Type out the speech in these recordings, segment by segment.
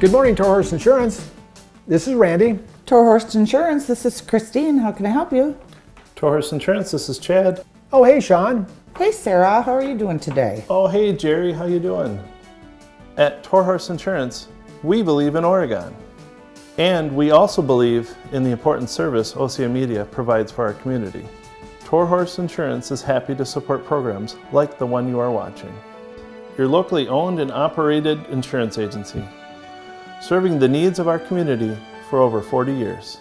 Good morning, Toro Horse Insurance. This is Randy. Toro Horse Insurance, this is Christine. How can I help you? Toro Horse Insurance, this is Chad. Oh, hey, Sean. Hey, Sarah. How are you doing today? Oh, hey, Jerry. How you doing? At Toro Horse Insurance, we believe in Oregon. And we also believe in the important service OCAmedia provides for our community. Toro Horse Insurance is happy to support programs like the one you are watching. Your locally owned and operated insurance agency, serving the needs of our community for over 40 years.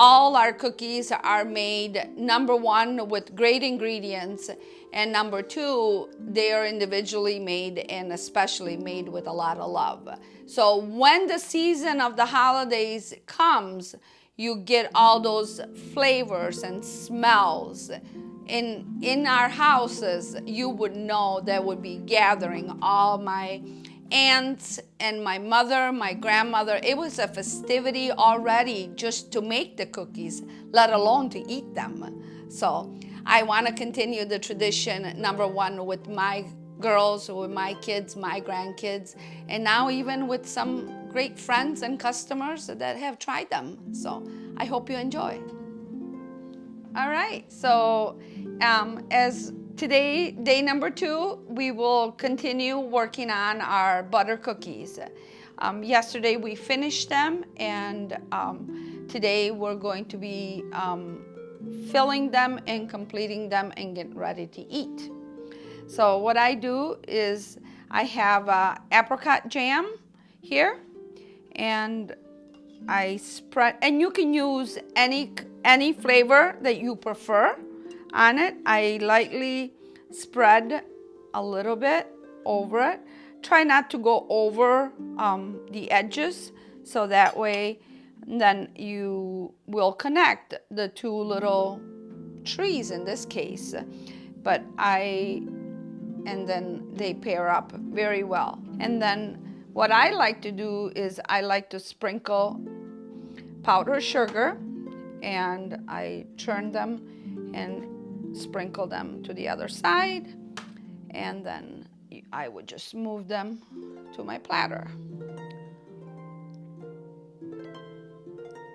All our cookies are made, number one, with great ingredients, and number two, they are individually made and especially made with a lot of love. So when the season of the holidays comes, you get all those flavors and smells. In our houses, you would know there would be gathering all my aunts and my mother, my grandmother. It was a festivity already just to make the cookies, let alone to eat them. So I want to continue the tradition, number one, with my girls, with my kids, my grandkids, and now even with some great friends and customers that have tried them. So I hope you enjoy. All right, so as today, day number 2, we will continue working on our butter cookies. Yesterday we finished them, and today we're going to be filling them and completing them and getting ready to eat. So what I do is I have apricot jam here, and I spread, and you can use any flavor that you prefer on it. I lightly spread a little bit over it. Try not to go over the edges, so that way then you will connect the two little trees in this case. But and then they pair up very well. And then what I like to do is I like to sprinkle powdered sugar, and I churn them and sprinkle them to the other side, and then I would just move them to my platter.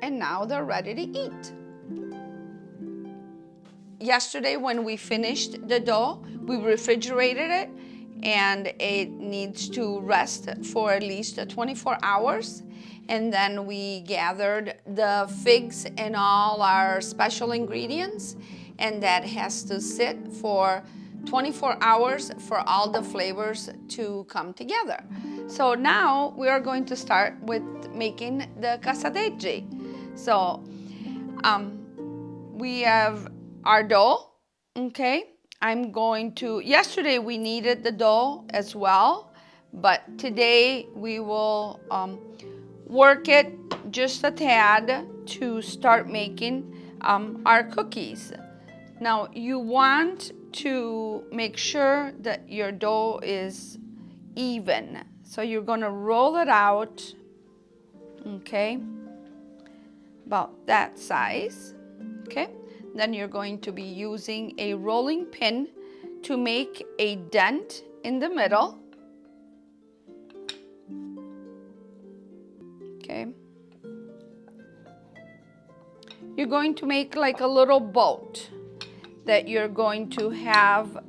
And now they're ready to eat. Yesterday when we finished the dough, we refrigerated it, and it needs to rest for at least 24 hours. And then we gathered the figs and all our special ingredients, and that has to sit for 24 hours for all the flavors to come together. So now we are going to start with making the casadeggi. So we have our dough, okay? Yesterday we kneaded the dough as well, but today we will work it just a tad to start making our cookies. Now you want to make sure that your dough is even. So you're gonna roll it out, okay, about that size, okay? Then you're going to be using a rolling pin to make a dent in the middle, okay? You're going to make like a little boat that you're going to have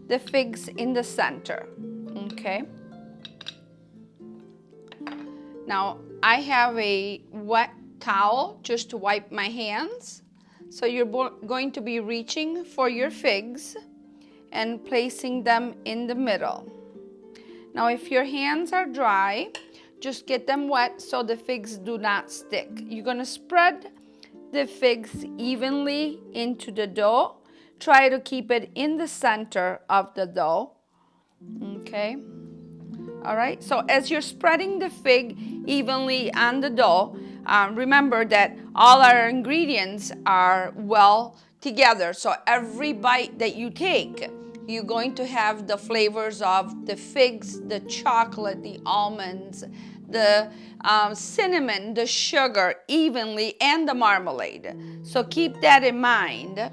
the figs in the center, okay? Now, I have a wet towel just to wipe my hands. So you're going to be reaching for your figs and placing them in the middle. Now, if your hands are dry, just get them wet so the figs do not stick. You're gonna spread the figs evenly into the dough. Try to keep it in the center of the dough. Okay. All right. So as you're spreading the fig evenly on the dough, remember that all our ingredients are well together. So every bite that you take, you're going to have the flavors of the figs, the chocolate, the almonds, the cinnamon, the sugar evenly, and the marmalade. So keep that in mind.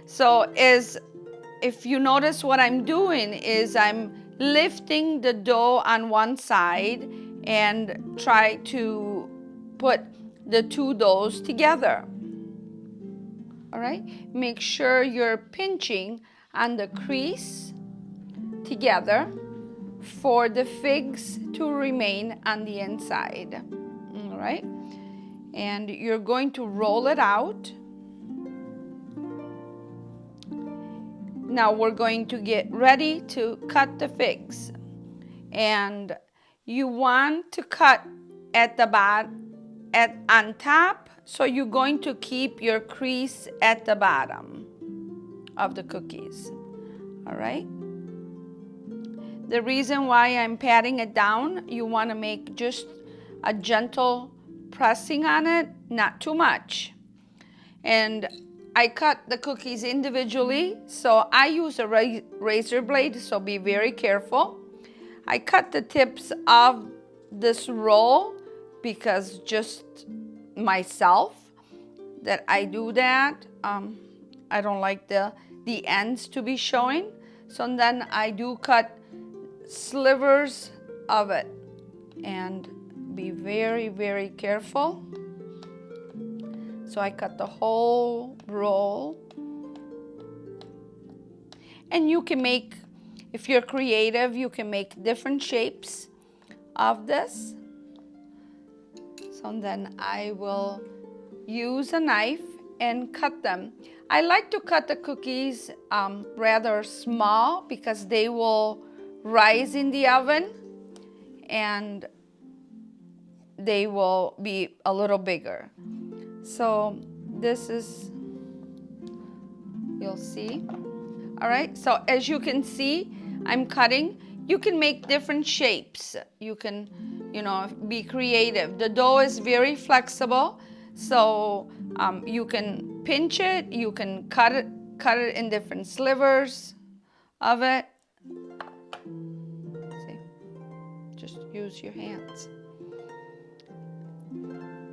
So if you notice, what I'm doing is I'm lifting the dough on one side and try to put the two doughs together. All right, make sure you're pinching on the crease together for the figs to remain on the inside. All right, and you're going to roll it out. Now we're going to get ready to cut the figs. And you want to cut at the bottom, on top, so you're going to keep your crease at the bottom of the cookies. All right? The reason why I'm patting it down, you want to make just a gentle pressing on it, not too much. And I cut the cookies individually, so I use a razor blade, so be very careful. I cut the tips of this roll because just myself that I do that. I don't like the ends to be showing, so then I do cut slivers of it, and be very, very careful. So I cut the whole roll. And you can make, if you're creative, you can make different shapes of this. So then I will use a knife and cut them. I like to cut the cookies rather small because they will rise in the oven and they will be a little bigger. So this is, you'll see. All right, so as you can see, I'm cutting. You can make different shapes. You can, be creative. The dough is very flexible, so you can pinch it, you can cut it in different slivers of it. See, just use your hands.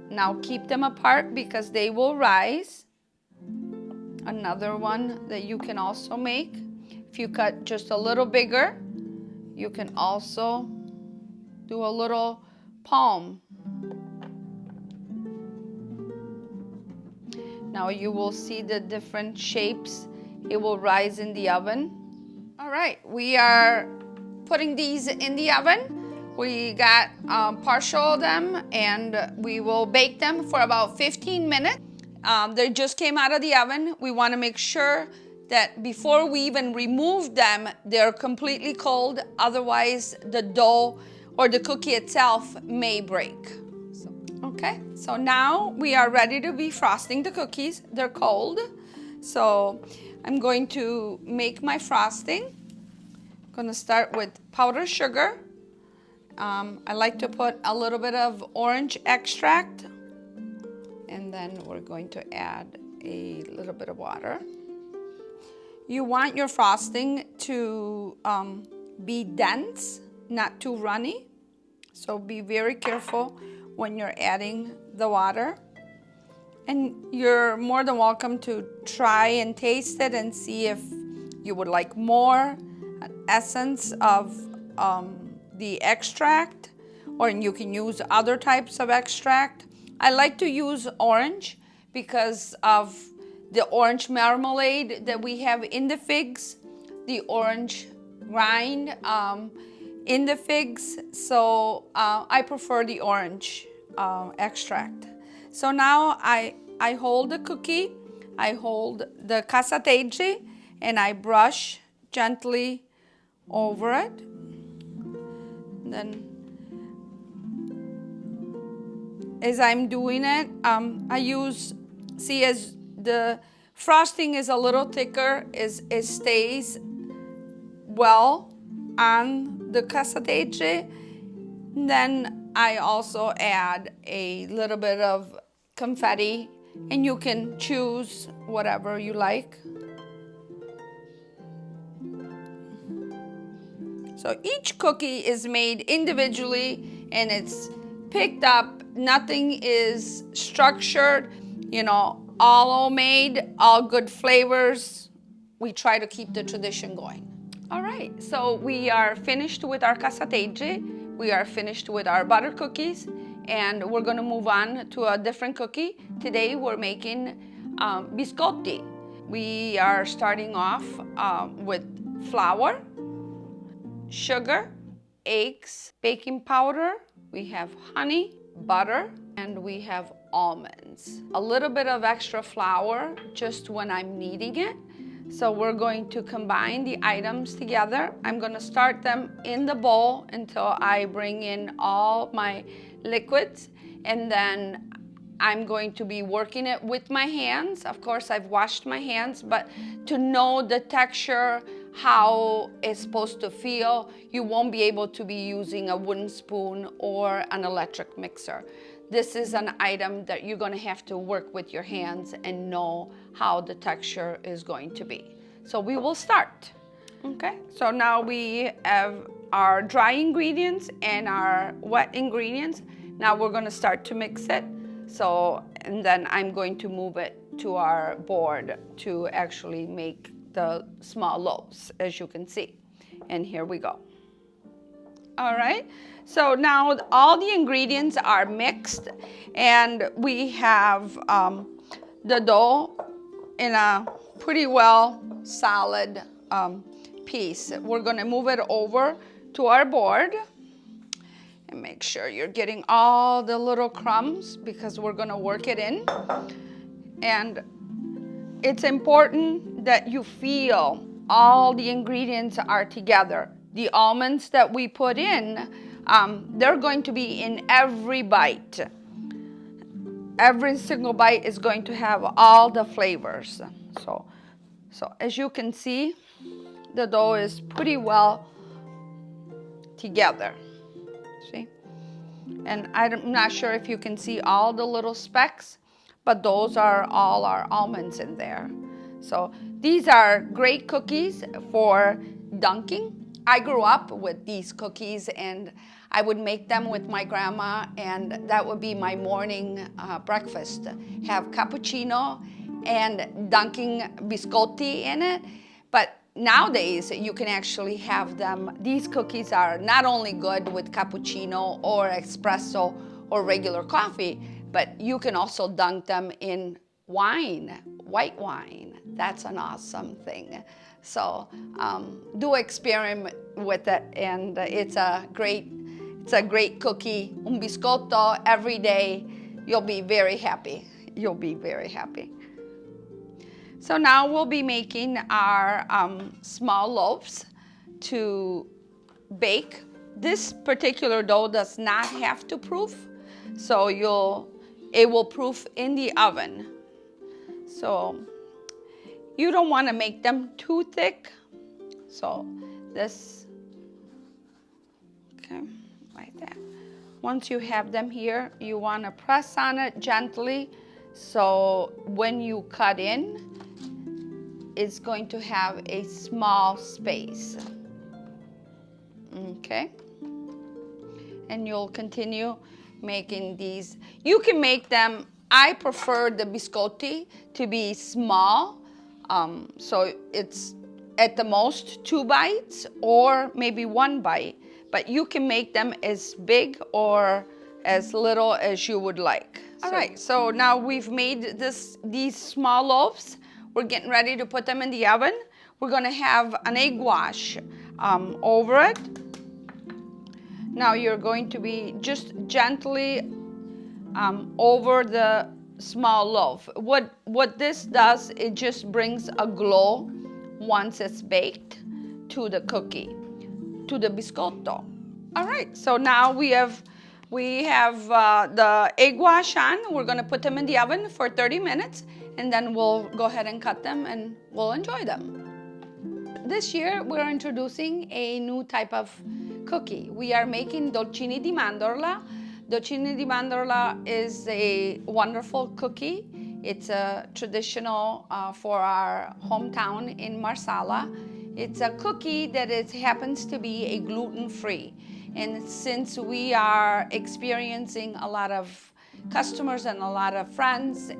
Now keep them apart because they will rise. Another one that you can also make, if you cut just a little bigger, you can also do a little palm. Now you will see the different shapes. It will rise in the oven. All right, we are putting these in the oven. We got partial of them, and we will bake them for about 15 minutes. They just came out of the oven. We want to make sure that before we even remove them, they're completely cold. Otherwise, the dough or the cookie itself may break. Okay, so now we are ready to be frosting the cookies. They're cold. So I'm going to make my frosting. I'm going to start with powdered sugar. I like to put a little bit of orange extract, and then we're going to add a little bit of water. You want your frosting to be dense, not too runny, so be very careful when you're adding the water. And you're more than welcome to try and taste it and see if you would like more essence of the extract, or you can use other types of extract. I like to use orange because of the orange marmalade that we have in the figs, the orange rind in the figs, so I prefer the orange extract. So now I hold the cookie, I hold the cassateggi, and I brush gently over it. Then as I'm doing it, I use See, as the frosting is a little thicker, it stays well on the cassateggi. Then I also add a little bit of confetti, and you can choose whatever you like. So each cookie is made individually and it's picked up. Nothing is structured, all homemade, all good flavors. We try to keep the tradition going. All right, so we are finished with our cassateggi. We are finished with our butter cookies, and we're gonna move on to a different cookie. Today we're making biscotti. We are starting off with flour, sugar, eggs, baking powder, we have honey, butter, and we have almonds. A little bit of extra flour just when I'm kneading it. So we're going to combine the items together. I'm gonna start them in the bowl until I bring in all my liquids, and then I'm going to be working it with my hands. Of course, I've washed my hands, but to know the texture, how it's supposed to feel, you won't be able to be using a wooden spoon or an electric mixer. This is an item that you're gonna have to work with your hands and know how the texture is going to be. So we will start. Okay, so now we have our dry ingredients and our wet ingredients. Now we're gonna start to mix it. And then I'm going to move it to our board to actually make the small loaves, as you can see. And here we go. All right, so now all the ingredients are mixed, and we have the dough in a pretty well solid piece. We're gonna move it over to our board. And make sure you're getting all the little crumbs because we're gonna work it in. And it's important that you feel all the ingredients are together. The almonds that we put in, they're going to be in every bite. Every single bite is going to have all the flavors. So as you can see, the dough is pretty well together. See? And I'm not sure if you can see all the little specks, but those are all our almonds in there. So these are great cookies for dunking. I grew up with these cookies, and I would make them with my grandma, and that would be my morning breakfast. Have cappuccino and dunking biscotti in it. But nowadays, you can actually have them. These cookies are not only good with cappuccino or espresso or regular coffee, but you can also dunk them in wine, white wine. That's an awesome thing. So do experiment with it, and it's a great cookie. Un biscotto every day. You'll be very happy. You'll be very happy. So now we'll be making our small loaves to bake. This particular dough does not have to proof, so it will proof in the oven. So you don't want to make them too thick. So this, okay, like that. Once you have them here, you want to press on it gently, so when you cut in, it's going to have a small space. Okay? And you'll continue making these. You can make them, I prefer the biscotti to be small. So it's at the most 2 bites or maybe 1 bite. But you can make them as big or as little as you would like. All right, so now we've made these small loaves. We're getting ready to put them in the oven. We're gonna have an egg wash over it. Now you're going to be just gently over the small loaf. What this does, it just brings a glow once it's baked to the cookie, to the biscotto. All right, so now we have We have the egg wash on. We're gonna put them in the oven for 30 minutes and then we'll go ahead and cut them and we'll enjoy them. This year we're introducing a new type of cookie. We are making Dolcini di Mandorla. Dolcini di Mandorla is a wonderful cookie. It's a traditional for our hometown in Marsala. It's a cookie that happens to be a gluten-free. And since we are experiencing a lot of customers and a lot of friends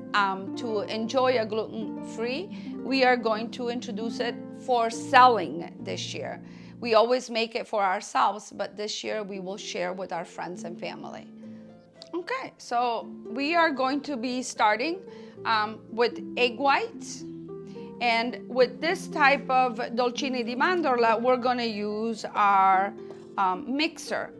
to enjoy a gluten-free, we are going to introduce it for selling this year. We always make it for ourselves, but this year we will share with our friends and family. Okay, so we are going to be starting with egg whites. And with this type of Dolcini di Mandorla, we're going to use our mixer.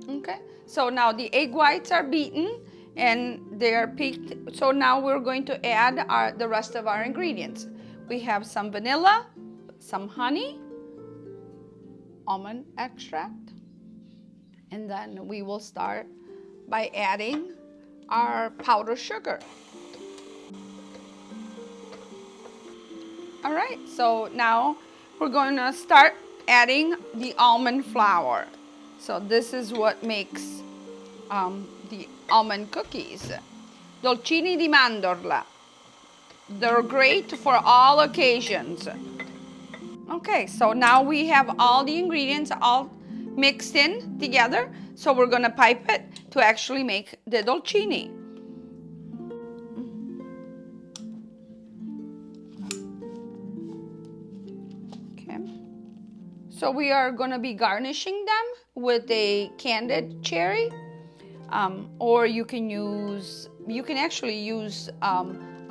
Okay, so now the egg whites are beaten and they are peaked. So now we're going to add the rest of our ingredients. We have some vanilla, some honey, almond extract, and then we will start by adding our powdered sugar. All right, so now we're going to start adding the almond flour. So this is what makes the almond cookies. Dolcini di Mandorla. They're great for all occasions. Okay, so now we have all the ingredients all mixed in together. So we're gonna pipe it to actually make the dolcini. Okay. So we are gonna be garnishing them with a candied cherry, or you can actually use a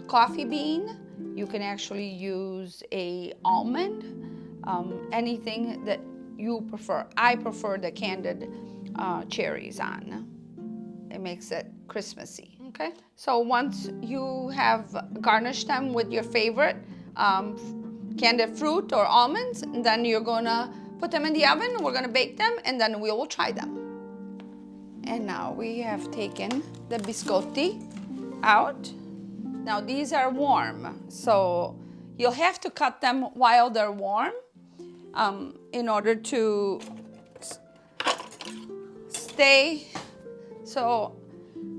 coffee bean. You can actually use a almond, anything that you prefer. I prefer the candied cherries on. It makes it Christmassy, okay? So once you have garnished them with your favorite candied fruit or almonds, then you're gonna put them in the oven, we're gonna bake them, and then we will try them. And now we have taken the biscotti out. Now these are warm, so you'll have to cut them while they're warm in order to stay. So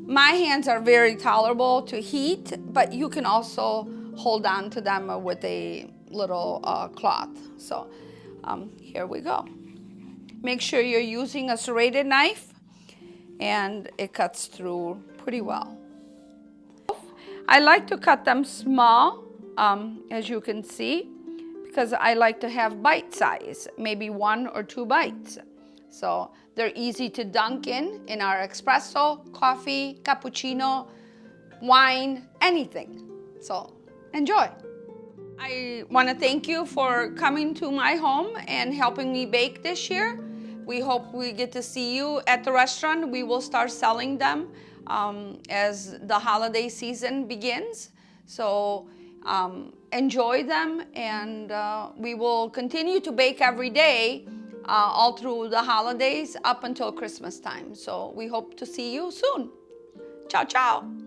my hands are very tolerable to heat, but you can also hold on to them with a little cloth. So here we go. Make sure you're using a serrated knife and it cuts through pretty well. I like to cut them small, as you can see, because I like to have bite size, maybe 1 or 2 bites. So they're easy to dunk in our espresso, coffee, cappuccino, wine, anything. So enjoy. I want to thank you for coming to my home and helping me bake this year. We hope we get to see you at the restaurant. We will start selling them as the holiday season begins. So enjoy them, and we will continue to bake every day all through the holidays up until Christmas time. So we hope to see you soon. Ciao, ciao.